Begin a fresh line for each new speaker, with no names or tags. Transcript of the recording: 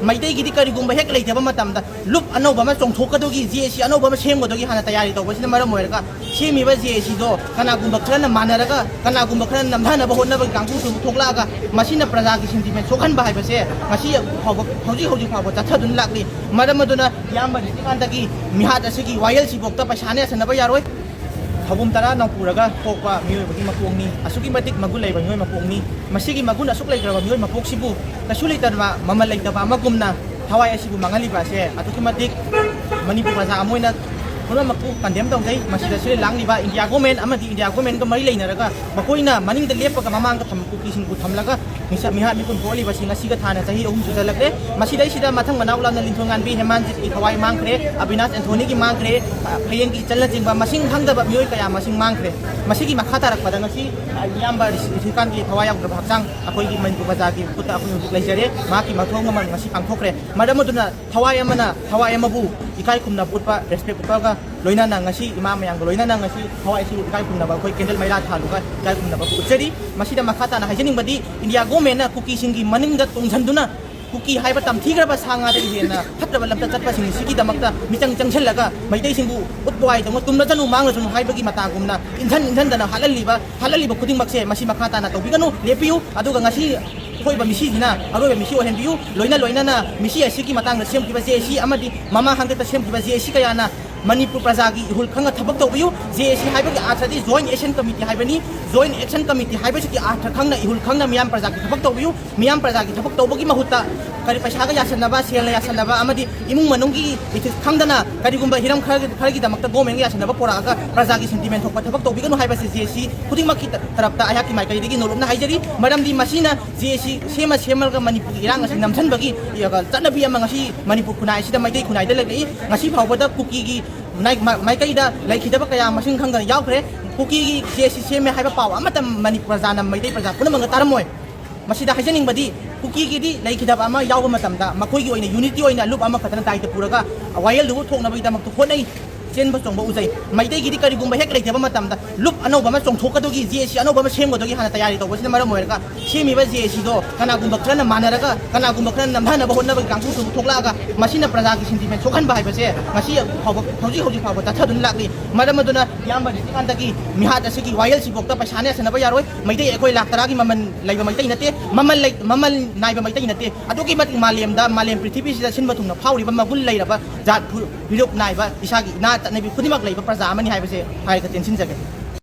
मैदे की करीगुम हेक लेते लुप अनौब चौथोकदी जेसी अनौब सेमगदी हाँ तैयारी तौबसीना मरम ओइरगा सेमीब जेसीदो कनागुम खरना मानरगा कनागुम खर नमधानब होनब कांगुसु थोक्लागा मसीना प्रजा की सेंटिमेंट सोखनबा हाइबसे मसी हौजी हौजी फाव चथदुन लाक्ली मरम अदुना याम रिकांदगी मिहाद असगी वायल सिबोक्ता पैसाने सनब यारोय थबुम तरा नौपुरगा पोकपा मियोबगी मकोंगनी असुगी मतिक मगुन लेबा मियोय मकोंगनी मसीगी मगुन असुक लेग्रबा मियोय मपोक्सिबु कसु लेतरबा ममल लेतबा मगुमना थवाय असिबु मंगलिबासे अतुकी मतिक मणिपुर प्रजा अमोइना पुनमकु कंडेम तौजै मसिदा सिले लांगलिबा इंडिया गवर्नमेंट अमदि इंडिया गवर्नमेंट का मरि लेनरगा मकोइना मनिंग लेपका ममांग थम कुकीसिंग कु थमलगा मिसा मिहा मिकुन बोलिबा सिंग सिगा थाना चाहि अहुम सुजलकले मसिदै सिदा मथंग मनाउ लाना लिंथोंगानबी हेमांजित की थवाई मांगख्रे अविनाश एंथोनी की मांगख्रे हयेंग की चलना जिंगबा मसिंग खंगदबा मियोय कया मसिंग मांगख्रे मसिगी मखा तारकपदा ngasi यामबा रिसिकान की थवाई याग्रब हक्चांग अखोइगी मनिपुर प्रजा की पुता अखोइ हुजुक लेजरे माकी मथोंग मन ngasi पांगथोखरे मदमदुना थवाई अमबु इकाई खुमना पुटपा रेस्पेक्ट पुटगा लोइना ngasi इमा मयांग लोइना ngasi थवाई सि इकाई खुमना अखोइ केंडल मैला थालुगा इकाई खुमना पुचरी मसिदा मखा ताना हाइजनिंगबदी इंडिया गवर्नमेंट ना कुकी सिंगी मनिंग तोंझंदुना कुकी हाइबा तमथीग्रबा सांगा दे हेना फटबा लमता चटपा सिंग सिगी दमकता मिचंग चंगछलगा मैदै सिंगु उत्वाई दम तुमना जनु मांग जनु हाइबगी मतागुमना इंधन दना हाललिबा खुदिंग मक्से मसी मखा ताना तौबिगनु लेपियु अदुगा ngasi खोइबा मिसिना अरोबा मिसि ओहेनबियु लोइना ना मिसि असिगी मतंग सेमकिबा जेसी अमदि ममा हंगता सेमकिबा जेसी कयाना मणिपुर प्रजा की इहुल खंग थबक तौबियु जेसी हाइबगी आथदि जॉइंट एक्शन कमिटी हाइबनी जॉइंट एक्शन कमिटी हाइबसि आथ खंगना इहुल खंगना मियाम प्रजा की थबक तौबियु मियाम प्रजा की थबक तौबगी महुत्ता करी पैसागा यासनबा सेलना यासनबा अमदि इमुंग मनुंगी इथि खंगदना करिगुंबा हिरम खरगी दमकता गवर्नमेंट यासनबा पोरागा प्रजा की सेंटिमेंट थोक थबक तौबिगनु हाइबसि जेसी खुदिंगमकी तरफता आयाकी माइकैदगी नोलुमना हाइजरी मरमदि मसिना जेसी सेमलगा मणिपुर इरांग असि नमथनबगी यगा चनबी अमा ngasi मणिपुर खुनाइ सिदा मैदै खुनाइदा लैलै ngasi फावबदा कुकी की माइकैदा लैखिदबा कया मसिंग खंगन यावख्रे कुकी की जेसी सेमे हाइबा पाव अमत मणिपुर प्रजाना मैदै प्रजा पुनमंग तारमोय मसिदा हाइजनिंगबदी कुकी की लैखिदबा अमा यावबा मतमदा मखोइगी ओइना यूनिटी ओइना लुप अमा खतन दायित्व पुरगा वायल दुबु थोकनबैदमक होनै चेंब चोंब उजै मैदै की करीगुम हेक लेते लुप अनौब चौथोकदी जेसी अनौब सेमगदी हाँ तैयारी तौबसीना मरम ओइरगा सेमीब जेसीदो कनागुम खरना मानरगा कनागुम खर नमधानब होनब कांगुसु थोक्लागा मसिना प्रजा की सेंटिमेंट सोखनबा हाइबसे ngasi हौजी हौजी फाव चथदुन लाक्ली मरम अदुना याम रिकांदगी मिहाद असगी वायल सिबोक्ता पैसाने सनब यारोय मैदै एकोइ लाख तरागी ममन लैबा मैदै नते ममल नाइबा मैदै नते अदुगी मति मालेम पृथ्वी सिदा सिनबा थुंगना फावरिबा मगुल लैरबा जात भिरुप नाइबा इसागी ना तनबी खुदिमक लैबा प्रजा अमनि हाइबसे हाइगा टेंशन जगे